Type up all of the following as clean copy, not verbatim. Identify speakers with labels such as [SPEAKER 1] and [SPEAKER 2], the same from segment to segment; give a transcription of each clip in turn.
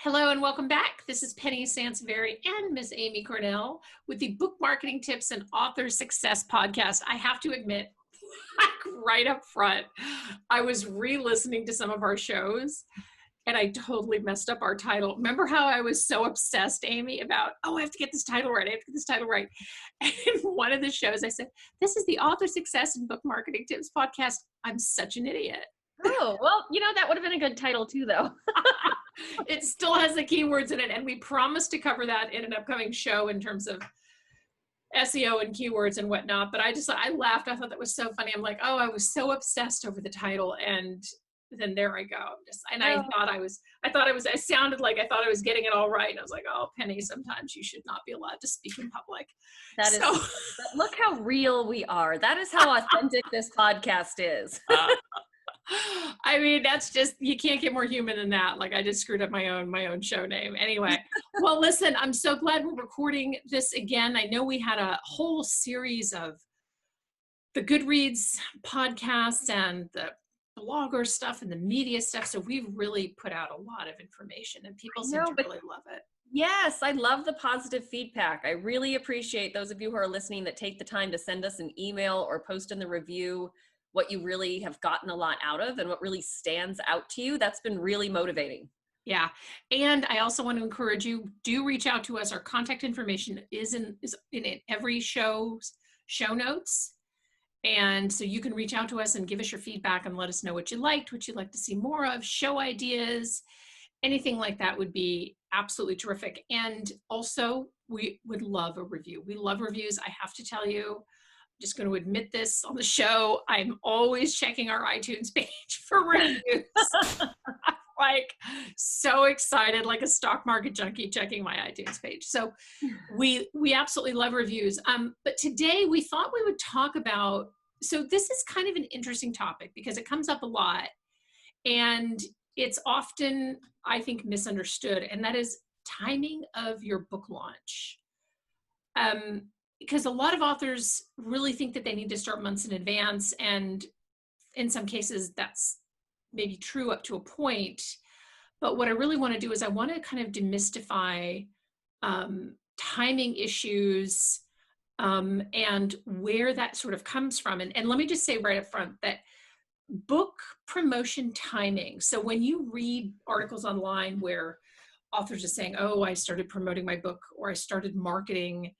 [SPEAKER 1] Hello and welcome back. This is Penny Sansevieri and Miss Amy Cornell with the Book Marketing Tips and Author Success Podcast. I have to admit, right up front, I was re-listening to some of our shows and I totally messed up our title. Remember how I was so obsessed, Amy, about, I have to get this title right. I have to get this title right. And in one of the shows, I said, this is the Author Success and Book Marketing Tips Podcast. I'm such an idiot.
[SPEAKER 2] Oh, well, that would have been a good title too, though.
[SPEAKER 1] It still has the keywords in it, and we promised to cover that in an upcoming show in terms of SEO and keywords and whatnot. But I laughed. I thought that was so funny. I'm like, oh, I was so obsessed over the title, and then there I go. I sounded like I thought I was getting it all right, and I was like, oh, Penny, sometimes you should not be allowed to speak in public.
[SPEAKER 2] That is. But look how real we are. That is how authentic this podcast is.
[SPEAKER 1] I mean, that's just, you can't get more human than that. Like, I just screwed up my own show name. Anyway, well, listen, I'm so glad we're recording this again. I know we had a whole series of the Goodreads podcasts and the blogger stuff and the media stuff. So we've really put out a lot of information and people seem to really love it.
[SPEAKER 2] Yes, I love the positive feedback. I really appreciate those of you who are listening that take the time to send us an email or post in the review what you really have gotten a lot out of and what really stands out to you. That's been really motivating.
[SPEAKER 1] Yeah. And I also want to encourage you, do reach out to us. Our contact information is in every show notes. And so you can reach out to us and give us your feedback and let us know what you liked, what you'd like to see more of, show ideas, anything like that would be absolutely terrific. And also we would love a review. We love reviews. I have to tell you, just going to admit this on the show, I'm always checking our iTunes page for reviews. Like, so excited, like a stock market junkie checking my iTunes page. So we absolutely love reviews. But today we thought we would talk about, so this is kind of an interesting topic because it comes up a lot and it's often, I think, misunderstood, and that is timing of your book launch. Because a lot of authors really think that they need to start months in advance. And in some cases, that's maybe true up to a point. But what I really want to do is I want to kind of demystify timing issues and where that sort of comes from. And let me just say right up front that book promotion timing. So when you read articles online where authors are saying, oh, I started promoting my book, or I started marketing,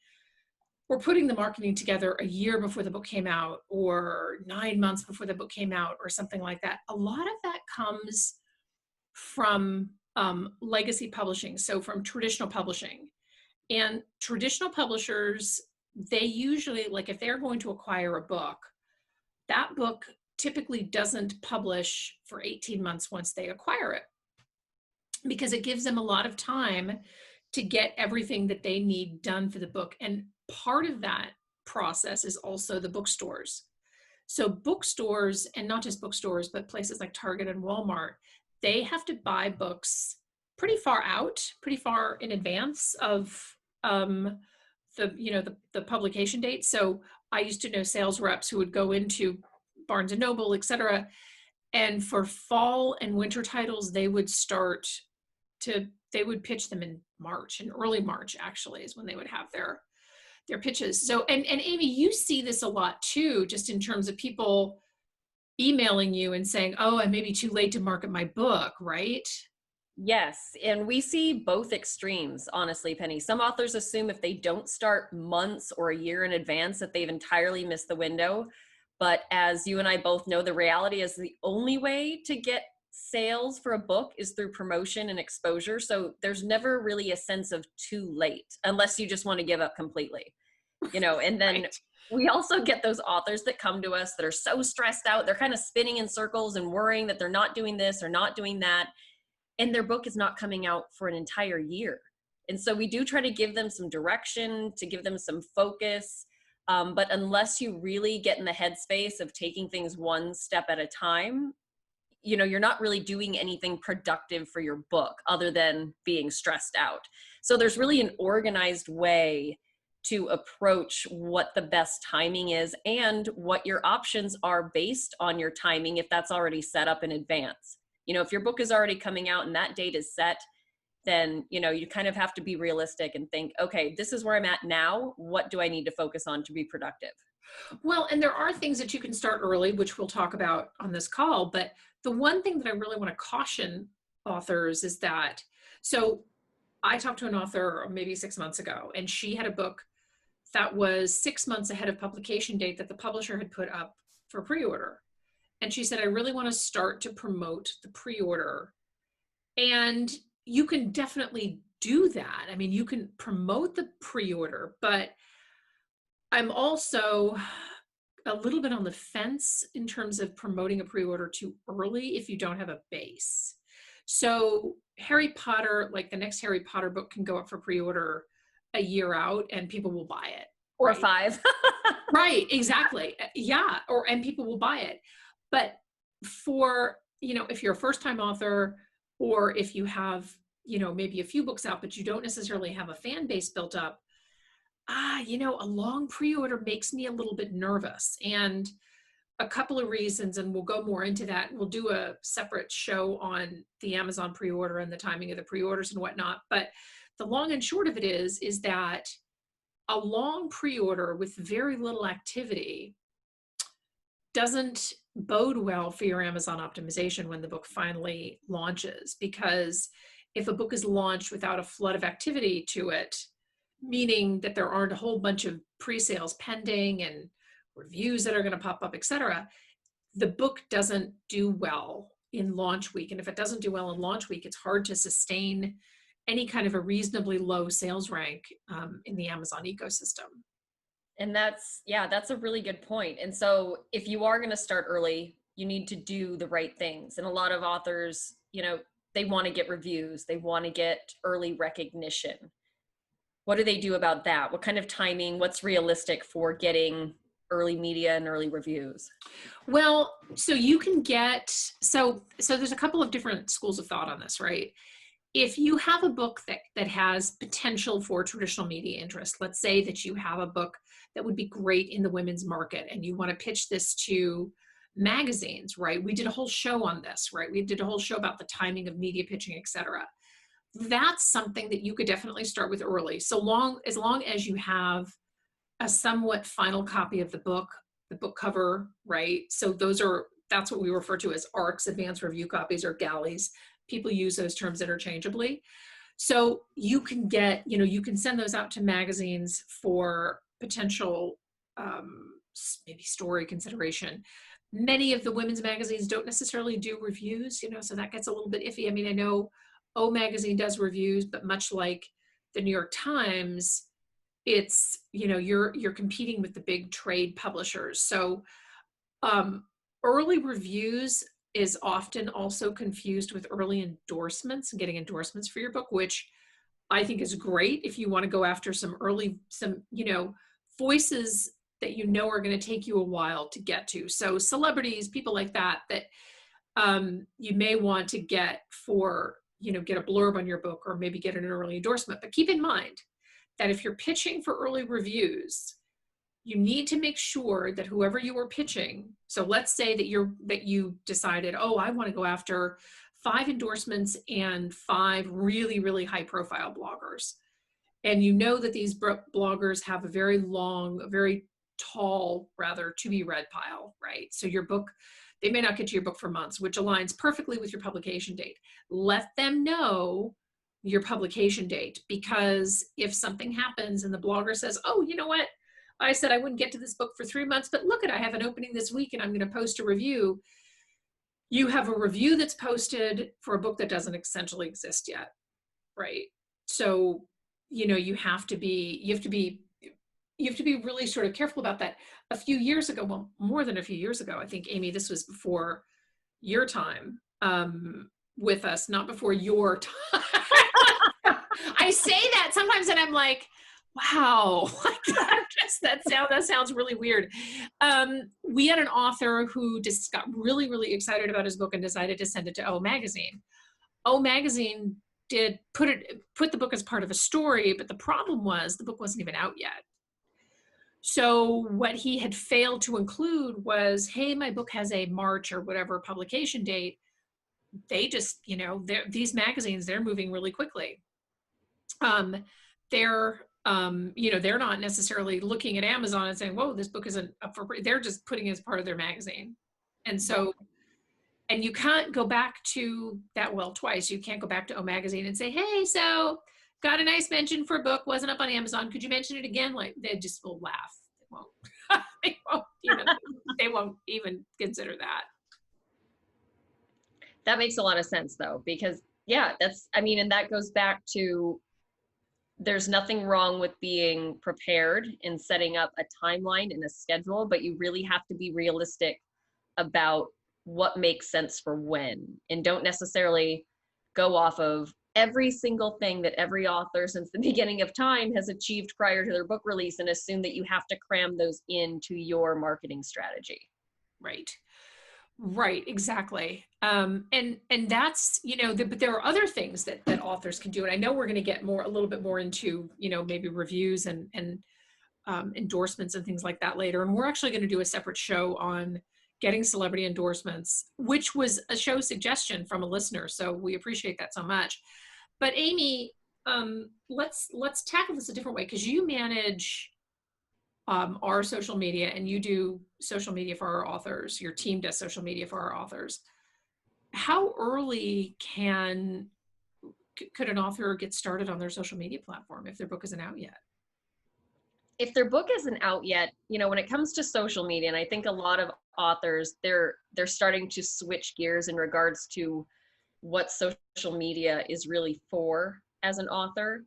[SPEAKER 1] or putting the marketing together a year before the book came out, or 9 months before the book came out, or something like that. A lot of that comes from legacy publishing, so from traditional publishing. And traditional publishers, they usually, like if they're going to acquire a book, that book typically doesn't publish for 18 months once they acquire it, because it gives them a lot of time to get everything that they need done for the book. And part of that process is also the bookstores. So bookstores, and not just bookstores, but places like Target and Walmart, they have to buy books pretty far out, pretty far in advance of the publication date. So I used to know sales reps who would go into Barnes and Noble, et cetera, and for fall and winter titles, they would pitch them in March, in early March actually is when they would have their pitches. So, and Amy, you see this a lot too, just in terms of people emailing you and saying, oh, I may be too late to market my book, right?
[SPEAKER 2] Yes. And we see both extremes, honestly, Penny. Some authors assume if they don't start months or a year in advance that they've entirely missed the window. But as you and I both know, the reality is the only way to get sales for a book is through promotion and exposure. So there's never really a sense of too late unless you just want to give up completely, and then right. We also get those authors that come to us that are so stressed out. They're kind of spinning in circles and worrying that they're not doing this or not doing that. And their book is not coming out for an entire year. And so we do try to give them some direction, to give them some focus. But unless you really get in the headspace of taking things one step at a time, you're not really doing anything productive for your book other than being stressed out. So there's really an organized way to approach what the best timing is and what your options are based on your timing if that's already set up in advance. If your book is already coming out and that date is set, then, you know, you kind of have to be realistic and think, okay, this is where I'm at now. What do I need to focus on to be productive?
[SPEAKER 1] Well, and there are things that you can start early, which we'll talk about on this call. But the one thing that I really want to caution authors is that, so I talked to an author maybe 6 months ago, and she had a book that was 6 months ahead of publication date that the publisher had put up for pre-order. And she said, I really want to start to promote the pre-order. And you can definitely do that. I mean, you can promote the pre-order, but I'm also a little bit on the fence in terms of promoting a pre-order too early if you don't have a base. So Harry Potter, like the next Harry Potter book, can go up for pre-order a year out and people will buy it.
[SPEAKER 2] Or
[SPEAKER 1] Right?
[SPEAKER 2] 5.
[SPEAKER 1] Right, exactly. Yeah, and people will buy it. But for, if you're a first-time author, or if you have, maybe a few books out, but you don't necessarily have a fan base built up, a long pre-order makes me a little bit nervous. And a couple of reasons, and we'll go more into that. We'll do a separate show on the Amazon pre-order and the timing of the pre-orders and whatnot. But the long and short of it is that a long pre-order with very little activity doesn't bode well for your Amazon optimization when the book finally launches. Because if a book is launched without a flood of activity to it, meaning that there aren't a whole bunch of pre-sales pending and reviews that are going to pop up, etc., the book doesn't do well in launch week. And if it doesn't do well in launch week, it's hard to sustain any kind of a reasonably low sales rank in the Amazon ecosystem.
[SPEAKER 2] And that's a really good point. And so if you are going to start early, you need to do the right things. And a lot of authors, they want to get reviews, they want to get early recognition. What do they do about that? What kind of timing, what's realistic for getting early media and early reviews?
[SPEAKER 1] Well, so you can get, so there's a couple of different schools of thought on this, right? If you have a book that has potential for traditional media interest, let's say that you have a book that would be great in the women's market and you want to pitch this to magazines, right? We did a whole show on this, right? We did a whole show about the timing of media pitching, et cetera. That's something that you could definitely start with early. As long as you have a somewhat final copy of the book cover, right? So that's what we refer to as ARCs, advanced review copies, or galleys. People use those terms interchangeably. So you can you can send those out to magazines for potential maybe story consideration. Many of the women's magazines don't necessarily do reviews, so that gets a little bit iffy. I mean, I know O Magazine does reviews, but much like the New York Times, it's, you're competing with the big trade publishers. So early reviews is often also confused with early endorsements and getting endorsements for your book, which I think is great if you want to go after some voices that are going to take you a while to get to. So celebrities, people like that you may want to get for, get a blurb on your book or maybe get an early endorsement. But keep in mind that if you're pitching for early reviews, you need to make sure that whoever you are pitching, so let's say that you decided, I want to go after 5 endorsements and 5 really, really high profile bloggers. And that these bloggers have a very long, very tall, rather, to be read pile, right? So your book, they may not get to your book for months, which aligns perfectly with your publication date. Let them know your publication date, because if something happens and the blogger says, you know what? I said I wouldn't get to this book for 3 months, but look I have an opening this week and I'm going to post a review. You have a review that's posted for a book that doesn't essentially exist yet, right? So, you have to be really sort of careful about that. A few years ago, well, more than a few years ago, I think, Amy, this was before your time with us, not before your time. I say that sometimes and I'm like, wow, that sounds really weird. We had an author who just got really, really excited about his book and decided to send it to O Magazine. O Magazine did put the book as part of a story, but the problem was the book wasn't even out yet. So what he had failed to include was, hey, my book has a March or whatever publication date. they just, these magazines, they're moving really quickly. Um, they're, they're not necessarily looking at Amazon and saying, whoa, this book isn't up for, they're just putting it as part of their magazine. And
[SPEAKER 2] Yep.
[SPEAKER 1] so, and you can't go back to that well twice. You can't go back to O Magazine and say, hey, so got a nice mention for a book, wasn't up on Amazon. Could you mention it again? Like, they just will laugh. They won't, they won't even, they won't even consider that.
[SPEAKER 2] That makes a lot of sense though, because yeah, that's, I mean, and that goes back to there's nothing wrong with being prepared and setting up a timeline and a schedule, but you really have to be realistic about what makes sense for when, and don't necessarily go off of every single thing that every author since the beginning of time has achieved prior to their book release and assume that you have to cram those into your marketing strategy.
[SPEAKER 1] Right, exactly. And that's, but there are other things that authors can do. And I know we're going to get a little bit more into, maybe reviews and endorsements and things like that later. And we're actually going to do a separate show on getting celebrity endorsements, which was a show suggestion from a listener. So we appreciate that so much. But Amy, let's tackle this a different way, because you manage our social media, and you do social media for our authors. Your team does social media for our authors. How early could an author get started on their social media platform if their book isn't out yet?
[SPEAKER 2] If their book isn't out yet, when it comes to social media, and I think a lot of authors, they're starting to switch gears in regards to what social media is really for as an author.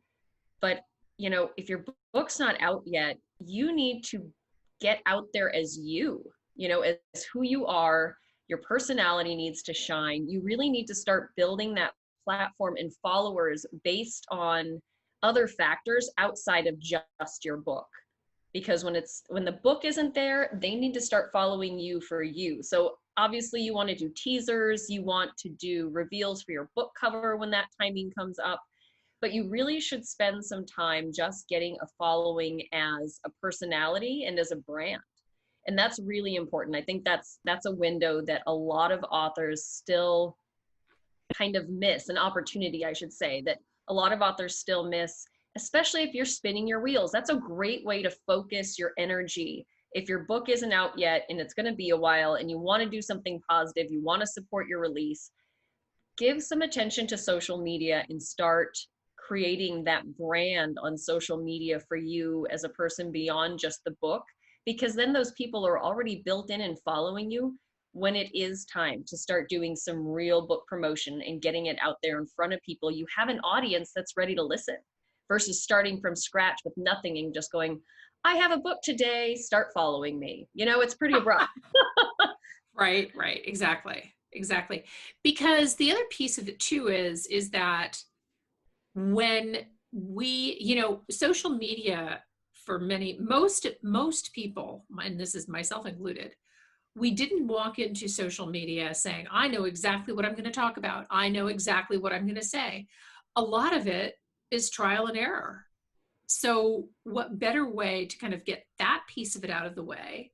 [SPEAKER 2] But, if your book's not out yet, you need to get out there as as who you are. Your personality needs to shine. You really need to start building that platform and followers based on other factors outside of just your book. Because when the book isn't there, they need to start following you for you. So obviously you want to do teasers, you want to do reveals for your book cover when that timing comes up, but you really should spend some time just getting a following as a personality and as a brand. And that's really important. I think that's a window that a lot of authors still kind of miss, an opportunity, I should say, that a lot of authors still miss, especially if you're spinning your wheels. That's a great way to focus your energy. If your book isn't out yet and it's going to be a while and you want to do something positive, you want to support your release, give some attention to social media and start creating that brand on social media for you as a person beyond just the book, because then those people are already built in and following you when it is time to start doing some real book promotion and getting it out there in front of people. You have an audience that's ready to listen versus starting from scratch with nothing and just going, I have a book today, start following me. It's pretty abrupt.
[SPEAKER 1] Right, exactly. Because the other piece of it too is that when social media, for most people, and this is myself included, we didn't walk into social media saying, I know exactly what I'm going to talk about. I know exactly what I'm going to say. A lot of it is trial and error. So what better way to kind of get that piece of it out of the way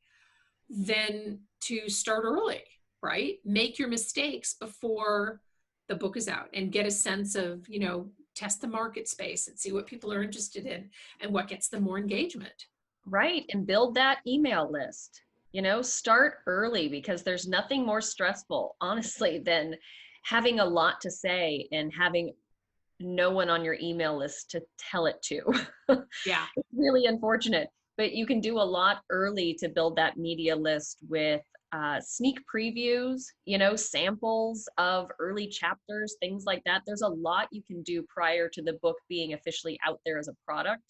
[SPEAKER 1] than to start early, right? Make your mistakes before the book is out and get a sense of, test the market space and see what people are interested in and what gets them more engagement.
[SPEAKER 2] Right. And build that email list. Start early, because there's nothing more stressful, honestly, than having a lot to say and having no one on your email list to tell it to.
[SPEAKER 1] Yeah.
[SPEAKER 2] It's really unfortunate, but you can do a lot early to build that media list with sneak previews, samples of early chapters, things like that. There's a lot you can do prior to the book being officially out there as a product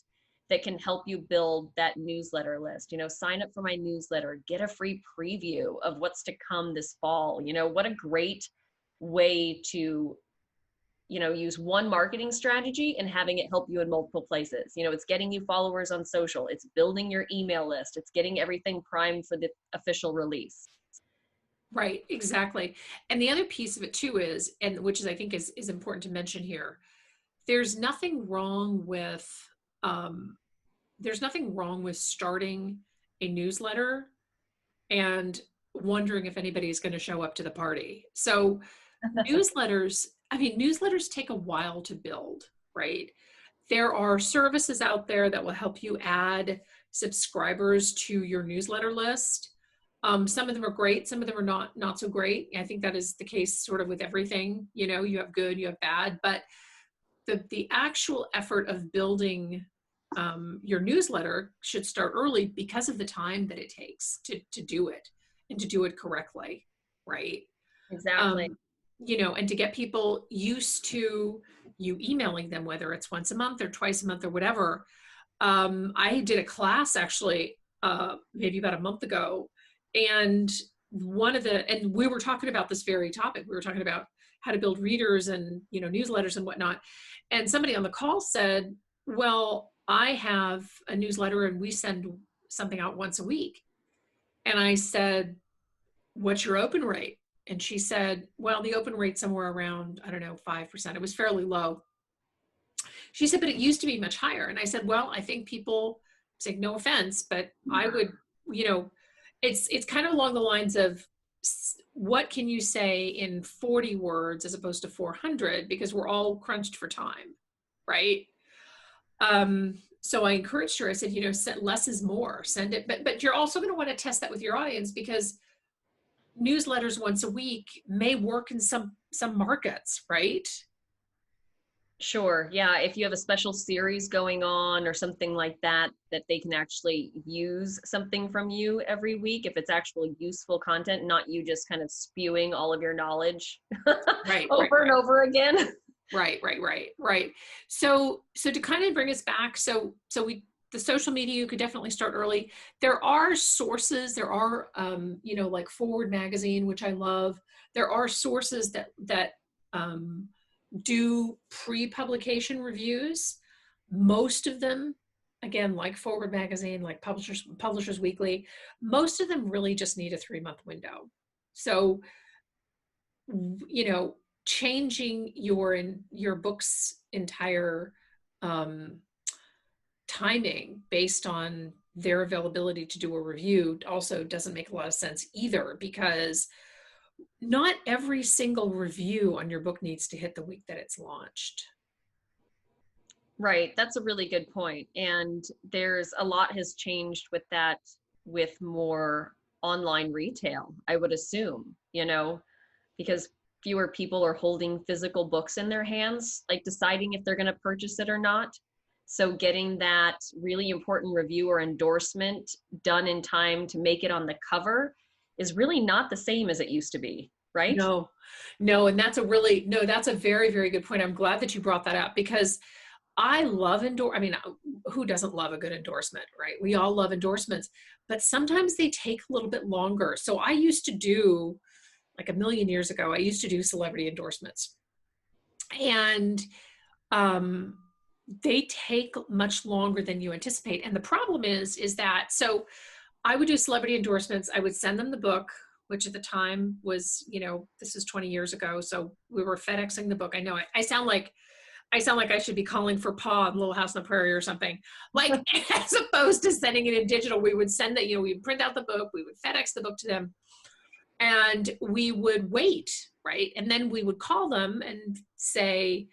[SPEAKER 2] that can help you build that newsletter list. Sign up for my newsletter, get a free preview of what's to come this fall. What a great way to use one marketing strategy and having it help you in multiple places. It's getting you followers on social, it's building your email list, it's getting everything primed for the official release.
[SPEAKER 1] Right, exactly. And the other piece of it too is, and which is I think is important to mention here, there's nothing wrong with starting a newsletter and wondering if anybody is going to show up to the party. So newsletters, I mean, newsletters take a while to build, right? There are services out there that will help you add subscribers to your newsletter list. Some of them are great, some of them are not so great. I think that is the case sort of with everything. You know, you have good, you have bad, but the actual effort of building your newsletter should start early because of the time that it takes to do it and to do it correctly, right?
[SPEAKER 2] Exactly.
[SPEAKER 1] um, you know, and to get people used to you emailing them, whether it's once a month or twice a month or whatever. I did a class actually, maybe about a month ago, and and we were talking about this very topic. We were talking about how to build readers and, you know, newsletters and whatnot. And somebody on the call said, well, I have a newsletter and we send something out once a week. And I said, what's your open rate? And she said, well, the open rate somewhere around, I don't know, 5%. It was fairly low. She said, but it used to be much higher. And I said, well, I think people say, no offense, but I would, you know, it's kind of along the lines of what can you say in 40 words as opposed to 400, because we're all crunched for time, right? So I encouraged her. I said, you know, less is more. Send it, but you're also going to want to test that with your audience, because newsletters once a week may work in some markets, right?
[SPEAKER 2] Sure. Yeah. If you have a special series going on or something like that, that they can actually use something from you every week, if it's actually useful content, not you just kind of spewing all of your knowledge
[SPEAKER 1] Right,
[SPEAKER 2] over and over again.
[SPEAKER 1] right. So to kind of bring us back, so the social media, you could definitely start early. There are sources, there are, you know, like Forward Magazine, which I love. There are sources that do pre-publication reviews. Most of them, again, like Forward Magazine, like Publishers Weekly, most of them really just need a 3-month window. So, you know, changing your book's entire um, timing based on their availability to do a review also doesn't make a lot of sense either, because not every single review on your book needs to hit the week that it's launched.
[SPEAKER 2] Right. That's a really good point. And there's a lot has changed with that, with more online retail, I would assume, you know, because fewer people are holding physical books in their hands, like deciding if they're going to purchase it or not. So getting that really important review or endorsement done in time to make it on the cover is really not the same as it used to be, right?
[SPEAKER 1] No, and that's a really, no, that's a very, very good point. I'm glad that you brought that up, because I love I mean, who doesn't love a good endorsement, right? We all love endorsements, but sometimes they take a little bit longer. So I used to do, like a million years ago, I used to do celebrity endorsements. And um, they take much longer than you anticipate. And the problem is that, so I would do celebrity endorsements. I would send them the book, which at the time was, you know, this is 20 years ago. So we were FedExing the book. I know I sound like I should be calling for Pa in Little House on the Prairie or something. Like, as opposed to sending it in digital, we would send that, you know, we'd print out the book, we would FedEx the book to them, and we would wait, right? And then we would call them and say,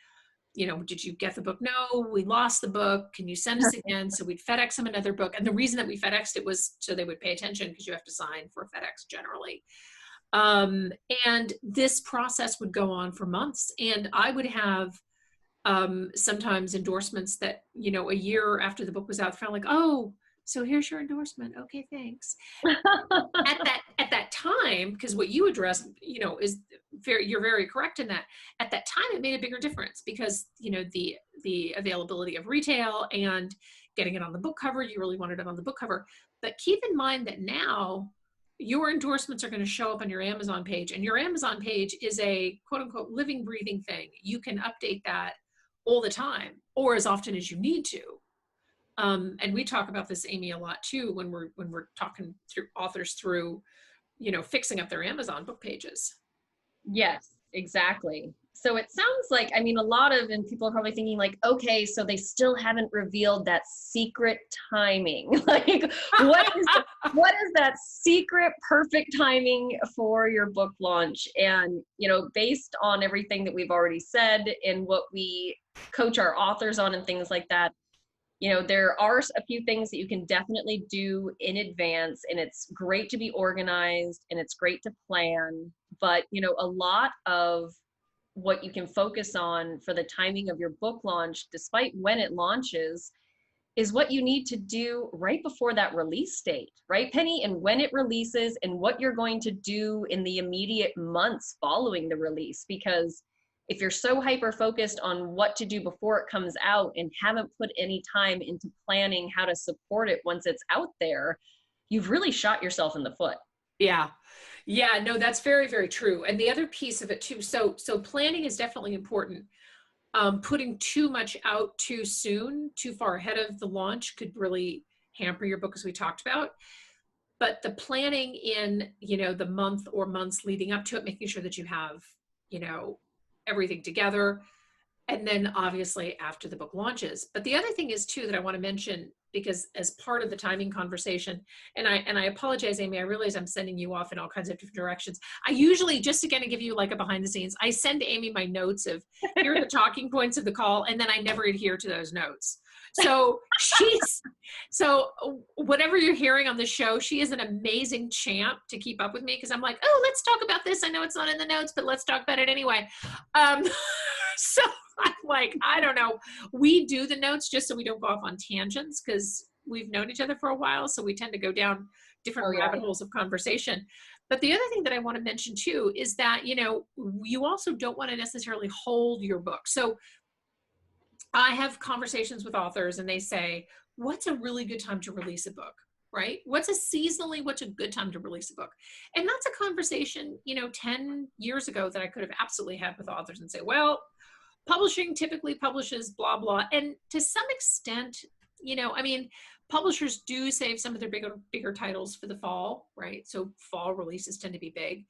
[SPEAKER 1] you know, did you get the book? No, we lost the book. Can you send us again? So we'd FedEx them another book. And the reason that we FedExed it was so they would pay attention, because you have to sign for FedEx generally. And this process would go on for months. And I would have sometimes endorsements that, you know, a year after the book was out, felt like, oh, so here's your endorsement. Okay, thanks. At that time, because what you addressed, you know, is you're very correct in that. At that time, it made a bigger difference, because, you know, the availability of retail and getting it on the book cover, you really wanted it on the book cover. But keep in mind that now your endorsements are going to show up on your Amazon page, and your Amazon page is a quote unquote living, breathing thing. You can update that all the time, or as often as you need to. And we talk about this, Amy, a lot too, when we're talking through authors through, you know, fixing up their Amazon book pages.
[SPEAKER 2] Yes, exactly. So it sounds like, I mean, a lot of, and people are probably thinking like, okay, so they still haven't revealed that secret timing. Like, what is that secret perfect timing for your book launch? And, based on everything that we've already said and what we coach our authors on and things like that, there are a few things that you can definitely do in advance, and it's great to be organized and it's great to plan. But, a lot of what you can focus on for the timing of your book launch, despite when it launches, is what you need to do right before that release date, right, Penny? And when it releases and what you're going to do in the immediate months following the release. Because if you're so hyper focused on what to do before it comes out and haven't put any time into planning how to support it once it's out there, you've really shot yourself in the foot.
[SPEAKER 1] Yeah. Yeah, no, that's very, very true. And the other piece of it too, so planning is definitely important. Putting too much out too soon, too far ahead of the launch could really hamper your book, as we talked about. But the planning in, the month or months leading up to it, making sure that you have, everything together. And then obviously after the book launches. But the other thing is too, that I want to mention, because as part of the timing conversation, and I apologize, Amy, I realize I'm sending you off in all kinds of different directions. I usually, just to kind of give you like a behind the scenes, I send Amy my notes of, here are the talking points of the call, and then I never adhere to those notes. So so whatever you're hearing on the show, she is an amazing champ to keep up with me, because I'm like, oh, let's talk about this. I know it's not in the notes, but let's talk about it anyway. So I'm like, I don't know. We do the notes just so we don't go off on tangents, because we've known each other for a while. So we tend to go down different rabbit holes of conversation. But the other thing that I want to mention too is that, you also don't want to necessarily hold your book. So I have conversations with authors and they say, what's a really good time to release a book? Right? What's a good time to release a book? And that's a conversation, 10 years ago that I could have absolutely had with authors and say, well, publishing typically publishes blah, blah. And to some extent, publishers do save some of their bigger titles for the fall, right? So fall releases tend to be big.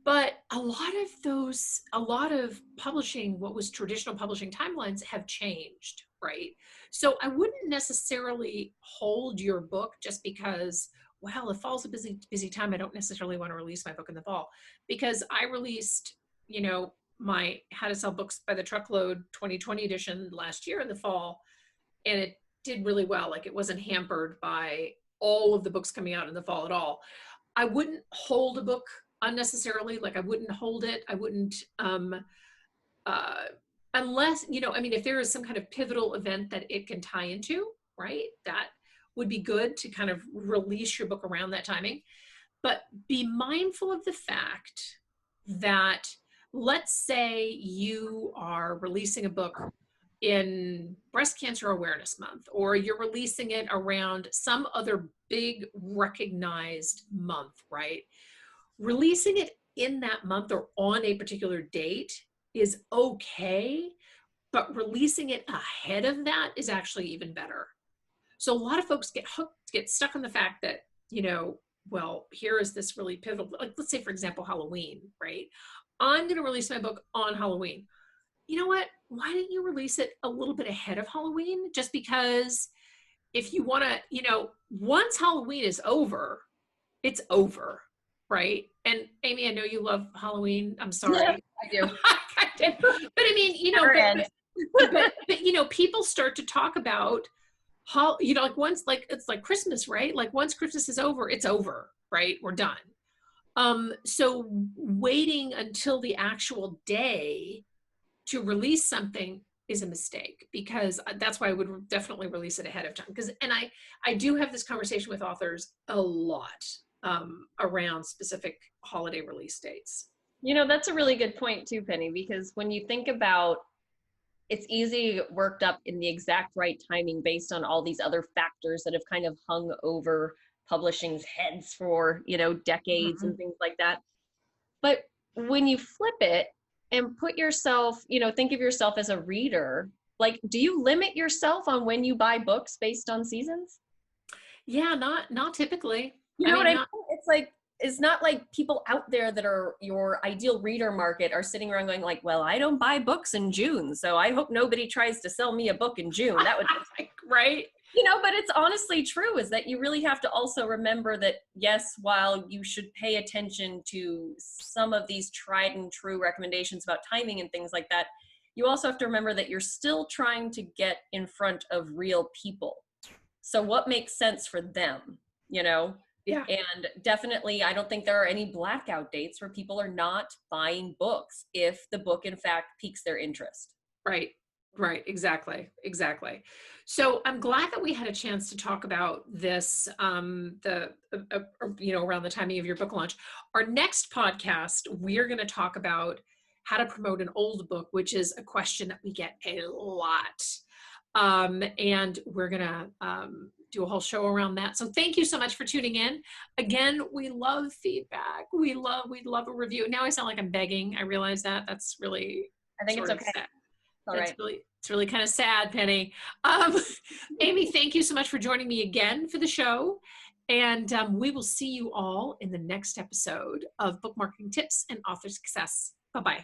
[SPEAKER 1] But a lot of publishing, what was traditional publishing timelines, have changed, right? So I wouldn't necessarily hold your book just because, well, if fall's a busy time, I don't necessarily want to release my book in the fall, because I released, my How to Sell Books by the Truckload 2020 edition last year in the fall, and it did really well. Like, it wasn't hampered by all of the books coming out in the fall at all. I wouldn't hold a book unnecessarily. Like, I wouldn't hold it. I wouldn't, unless, if there is some kind of pivotal event that it can tie into, right? That would be good to kind of release your book around that timing. But be mindful of the fact that, let's say you are releasing a book in Breast Cancer Awareness Month, or you're releasing it around some other big recognized month, right? Releasing it in that month or on a particular date is okay, but releasing it ahead of that is actually even better. So a lot of folks get stuck on the fact that, well, here is this really pivotal, like, let's say, for example, Halloween, right? I'm going to release my book on Halloween. You know what? Why didn't you release it a little bit ahead of Halloween? Just because if you want to, once Halloween is over, it's over, right? And Amy, I know you love Halloween. I'm sorry.
[SPEAKER 2] Yeah, I do.
[SPEAKER 1] But I mean, but people start to talk about how, like, once, like, it's like Christmas, right? Like, once Christmas is over, it's over, right? We're done. So waiting until the actual day to release something is a mistake, because that's why I would definitely release it ahead of time. And I do have this conversation with authors a lot around specific holiday release dates.
[SPEAKER 2] That's a really good point too, Penny, because when you think about, it's easy to get worked up in the exact right timing based on all these other factors that have kind of hung over publishing's heads for, decades and things like that. But when you flip it and put yourself, think of yourself as a reader, like, do you limit yourself on when you buy books based on seasons?
[SPEAKER 1] Yeah, not typically.
[SPEAKER 2] You know what I mean? It's like, it's not like people out there that are your ideal reader market are sitting around going like, well, I don't buy books in June, so I hope nobody tries to sell me a book in June. That would
[SPEAKER 1] right.
[SPEAKER 2] but it's honestly true, is that you really have to also remember that, yes, while you should pay attention to some of these tried and true recommendations about timing and things like that, you also have to remember that you're still trying to get in front of real people. So what makes sense for them,
[SPEAKER 1] Yeah.
[SPEAKER 2] And definitely, I don't think there are any blackout dates where people are not buying books if the book, in fact, piques their interest.
[SPEAKER 1] Right. Right. Exactly. Exactly. So I'm glad that we had a chance to talk about this, around the timing of your book launch. Our next podcast, we're going to talk about how to promote an old book, which is a question that we get a lot. And we're going to do a whole show around that. So thank you so much for tuning in. Again, we love feedback. We'd love a review. Now I sound like I'm begging. I realize that. That's really
[SPEAKER 2] I think it's okay.
[SPEAKER 1] sad.
[SPEAKER 2] All
[SPEAKER 1] That's
[SPEAKER 2] right.
[SPEAKER 1] it's really kind of sad, Penny. Amy, thank you so much for joining me again for the show. And we will see you all in the next episode of Book Marketing Tips and Author Success. Bye-bye.